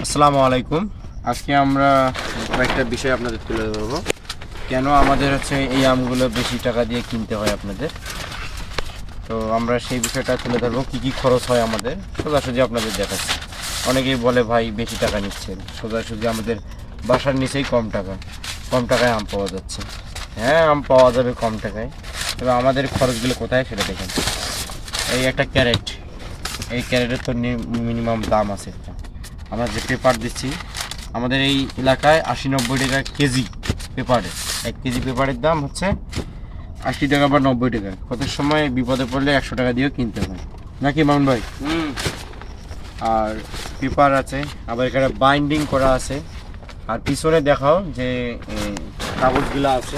আসসালামু আলাইকুম। আজকে আমরা কয়েকটা বিষয় আপনাদের তুলে ধরবো। কেন আমাদের এই আমগুলো বেশি টাকা দিয়ে কিনতে হয় আপনাদের, তো আমরা সেই বিষয়টা তুলে ধরবো। কী কী খরচ হয় আমাদের সোজাসুজি আপনাদের দেখাচ্ছি। অনেকেই বলে ভাই বেশি টাকা নিচ্ছেন, সোজাসুজি আমাদের বাসার নিচেই কম টাকায় আম পাওয়া যাচ্ছে। হ্যাঁ, আম পাওয়া যাবে কম টাকায়, তবে আমাদের খরচগুলো কোথায় সেটা দেখেন। এই একটা ক্যারেট, এই ক্যারেটের তো মিনিমাম দাম আছে। আমরা যে পেপার দিচ্ছি আমাদের এই এলাকায় 80-90 টাকা কেজি পেপারের। 1 কেজি পেপারের দাম 80 টাকা বা 90 টাকা। কত সময় বিপদে পড়লে 100 টাকা দিয়েও কিনতে হয়, নাকি মামুন ভাই? আর পেপার আছে, আবার এখানে বাইন্ডিং করা আছে। আর পিছনে দেখাও যে কাগজগুলো আছে,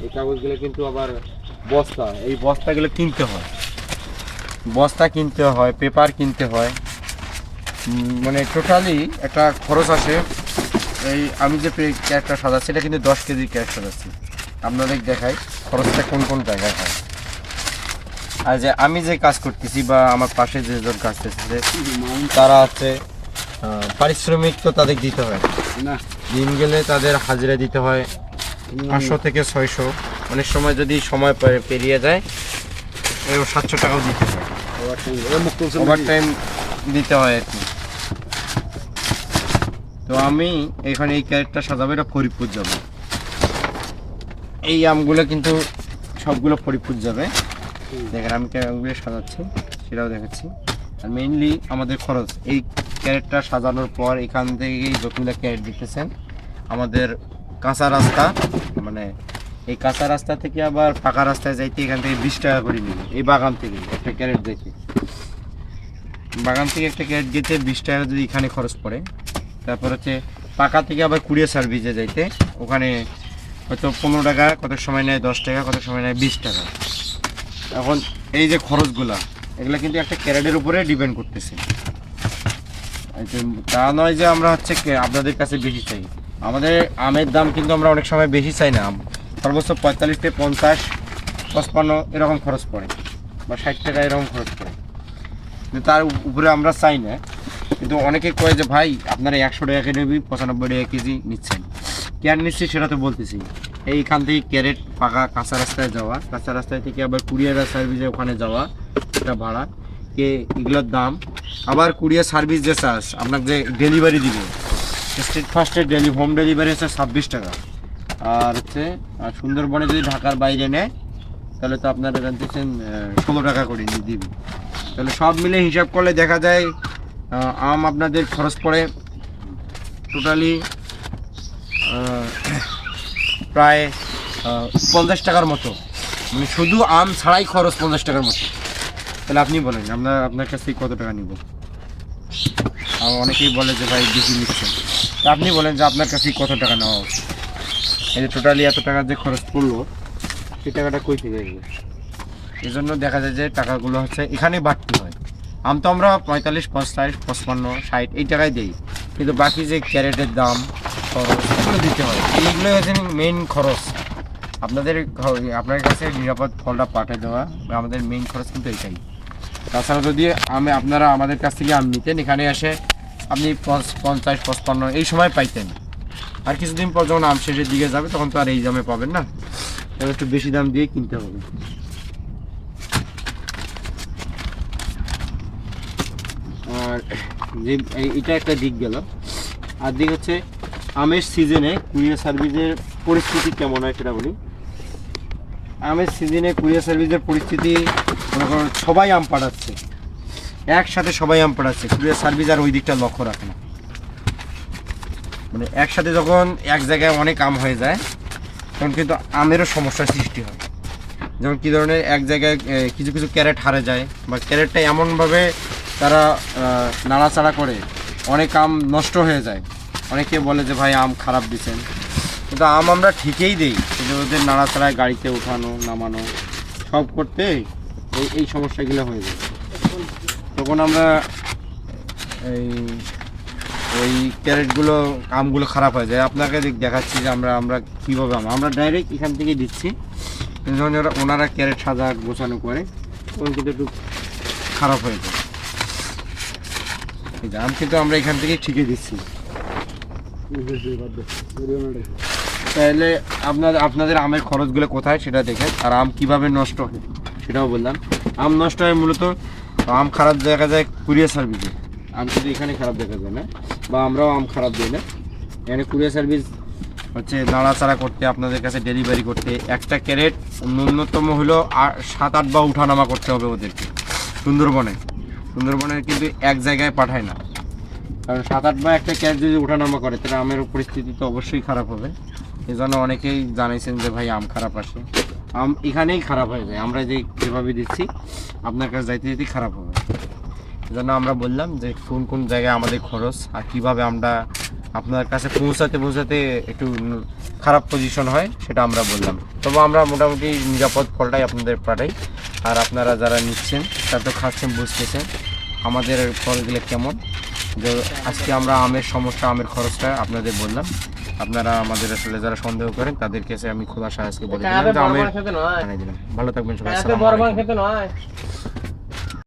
এই কাগজগুলো কিন্তু আবার বস্তা, এই বস্তাগুলো কিনতে হয়, পেপার কিনতে হয়। মানে টোটালি একটা খরচ আসে। এই আমি যে ক্যারেটটা সাজাচ্ছি এটা কিন্তু 10 কেজি ক্যারেট সাজাচ্ছি। আপনাদের দেখাই খরচটা কোন কোন জায়গায় হয়। আর যে আমি যে কাজ করতেছি বা আমার পাশে যেজন কাজ করতেছে তারা পারিশ্রমিক তো তাদের দিতে হয় না, দিন গেলে তাদের হাজিরা দিতে হয় 500 থেকে 600, অনেক সময় যদি সময় পেরিয়ে যায় 700 টাকাও দিতে হয়, ওভার টাইম দিতে হয় আর কি। তো আমি এখানে এই ক্যারেটটা সাজাবো, এটা ফরিদপুর যাবে। এই আমগুলো কিন্তু সবগুলো ফরিদপুর যাবে। দেখেন আমি আমগুলো সাজাচ্ছি, সেটাও দেখাচ্ছি। আর মেইনলি আমাদের খরচ এই ক্যারেটটা সাজানোর পর এখান থেকেই যতগুলো ক্যারেট দিতেছেন আমাদের কাঁচা রাস্তা, মানে এই কাঁচা রাস্তা থেকে আবার পাকা রাস্তায় যাইতে এখান থেকে 20 টাকা করে নিবে। এই বাগান থেকে একটা ক্যারেট যেতে 20 টাকা যদি এখানে খরচ পড়ে, তারপর পাকা থেকে আবার কুরিয়ার সার্ভিসে যাইতে ওখানে হয়তো 15 টাকা, কত সময় নেয় 10 টাকা, কত সময় নেয় 20 টাকা। এখন এই যে খরচগুলা এগুলো কিন্তু একটা ক্যারেটের উপরে ডিপেন্ড করতেছে। তা নয় যে আমরা আপনাদের কাছে বেশি চাই। আমাদের আমের দাম কিন্তু আমরা অনেক সময় বেশি চাই না, সর্বোচ্চ 45 থেকে 50, 55 এরকম খরচ পড়ে, বা 60 টাকা এরকম খরচ পড়ে, কিন্তু তার উপরে আমরা চাই না। কিন্তু অনেকে কয় যে ভাই আপনারা 100 টাকা কেজি 95 টাকা কেজি নিচ্ছেন, কেন নিচ্ছি সেটা তো বলতেছি। এইখান থেকে ক্যারেট পাকা কাঁচা রাস্তায় যাওয়া, কাঁচা রাস্তায় থেকে আবার কুরিয়ার সার্ভিসে ওখানে যাওয়া, এটা ভাড়া এগুলোর দাম। আবার কুরিয়ার সার্ভিস যে চার্জ, আপনার যে ডেলিভারি দিবে স্ট্রিট ফাস্টের হোম ডেলিভারি 26 টাকা। আর সুন্দরবনে যদি ঢাকার বাইরে নেয় তাহলে তো আপনারা জানতেছেন 16 টাকা করে দিবে। তাহলে সব মিলে হিসাব করলে দেখা যায় আম আপনাদের খরচ পড়ে টোটালি প্রায় 50 টাকার মতো, মানে শুধু আম ছাড়াই খরচ 50 টাকার মতো। তাহলে আপনি বলেন আপনার কাছ থেকে কত টাকা নিব? অনেকেই বলে যে ভাই বেশি নিচ্ছেন, তা আপনি বলেন যে আপনার কাছে কত টাকা নেওয়া উচিত? এই যে টোটালি এত টাকা যে খরচ পড়লো, সেই টাকাটা কই থেকে আসবে? এই জন্য দেখা যায় যে টাকাগুলো এখানে বাড়তি হয়। আম তো আমরা 45, 50, 55, 60 এই টাকায় দিই, কিন্তু বাকি যে ক্যারেটের দাম খরচ এগুলো দিতে হয়। এইগুলো মেইন খরচ। আপনার কাছে নিরাপদ ফলটা পাঠিয়ে দেওয়া আমাদের মেইন খরচ কিন্তু এটাই। তাছাড়া যদি আপনারা আমাদের কাছ থেকে আম নিতেন, এখানে এসে আপনি 50, 55 এই সময় পাইতেন। আর কিছুদিন পর যখন আম শেষের দিকে যাবে তখন তো আর এই দামে পাবেন না, তখন একটু বেশি দাম দিয়ে কিনতে হবে। আর যে এটা একটা দিক গেল, আর দিক আমের সিজনে কুরিয়ার সার্ভিসের পরিস্থিতি কেমন হয় সেটা বলি। আমের সিজনে কুরিয়ার সার্ভিসের পরিস্থিতি মনে করুন সবাই আম পাঠাচ্ছে, একসাথে সবাই আম পাঠাচ্ছে, কুরিয়ার সার্ভিস আর ওই দিকটা লক্ষ্য রাখে না। মানে একসাথে যখন এক জায়গায় অনেক আম হয়ে যায় তখন কিন্তু আমেরও সমস্যার সৃষ্টি হয়। যেমন কী ধরনের, এক জায়গায় কিছু কিছু ক্যারেট হারে যায়, বা ক্যারেটটা এমনভাবে তারা নাড়াচাড়া করে অনেক আম নষ্ট হয়ে যায়। অনেকে বলে যে ভাই আম খারাপ দিচ্ছেন, কিন্তু আম আমরা ঠিকই দিই, কিন্তু ওদের নাড়াচাড়ায় গাড়িতে ওঠানো নামানো সব করতে এই সমস্যাগুলো হয়ে যায়। তখন আমরা ওই ক্যারেটগুলো আমগুলো খারাপ হয়ে যায়। আপনাকে দেখাচ্ছি যে আমরা কীভাবে আমরা ডাইরেক্ট এখান থেকে দিচ্ছি, কিন্তু ওনারা ক্যারেট সাজা গোছানো করে তখন কিন্তু একটু খারাপ হয়ে যায়। এই যে আম কিন্তু আমরা এখান থেকে ঠিকই দিচ্ছি। তাহলে আপনাদের আমের খরচগুলো কোথায় সেটা দেখেন, আর আম কিভাবে নষ্ট হয় সেটাও বললাম। আম নষ্ট হয় মূলত আম খারাপ দেখা যায় কুরিয়ার সার্ভিসে, আম কিন্তু এখানে খারাপ দেখা যায় না, বা আমরাও আম খারাপ দিই না। এখানে কুরিয়ার সার্ভিস হচ্ছে নাড়াচাড়া করতে, আপনাদের কাছে ডেলিভারি করতে একটা ক্যারেট ন্যূনতম হলো 7-8 বার উঠানামা করতে হবে ওদেরকে। সুন্দরবনে কিন্তু এক জায়গায় পাঠায় না, কারণ 7-8 বার একটা ক্যারেট যদি ওঠানামা করে তাহলে আমের পরিস্থিতি তো অবশ্যই খারাপ হবে। এই জন্য অনেকেই জানাইছেন যে ভাই আম খারাপ আসে, আম এখানেই খারাপ হয়ে যায়, আমরা যেভাবে দিচ্ছি আপনার কাছে যাইতে যেতেই খারাপ হবে। এই জন্য আমরা বললাম যে কোন কোন জায়গায় আমাদের খরচ আর কীভাবে আমরা আপনার কাছে পৌঁছাতে একটু খারাপ পজিশন হয় সেটা আমরা বললাম। তবে আমরা মোটামুটি নিরাপদ ফলটাই আপনাদের পাঠাই, আর আপনারা যারা নিচ্ছেন তারা তো খাচ্ছেন, বুঝতেছেন আমাদের ফলগুলো কেমন। যে আজকে আমরা আমের সমস্যা, আমের খরচটা আপনাদের বললাম। আপনারা আমাদের আসলে যারা সন্দেহ করেন তাদের কাছে আমি খোলাসা আজকে বলে দিলাম যে আমের দিলাম। ভালো থাকবেন সবাই।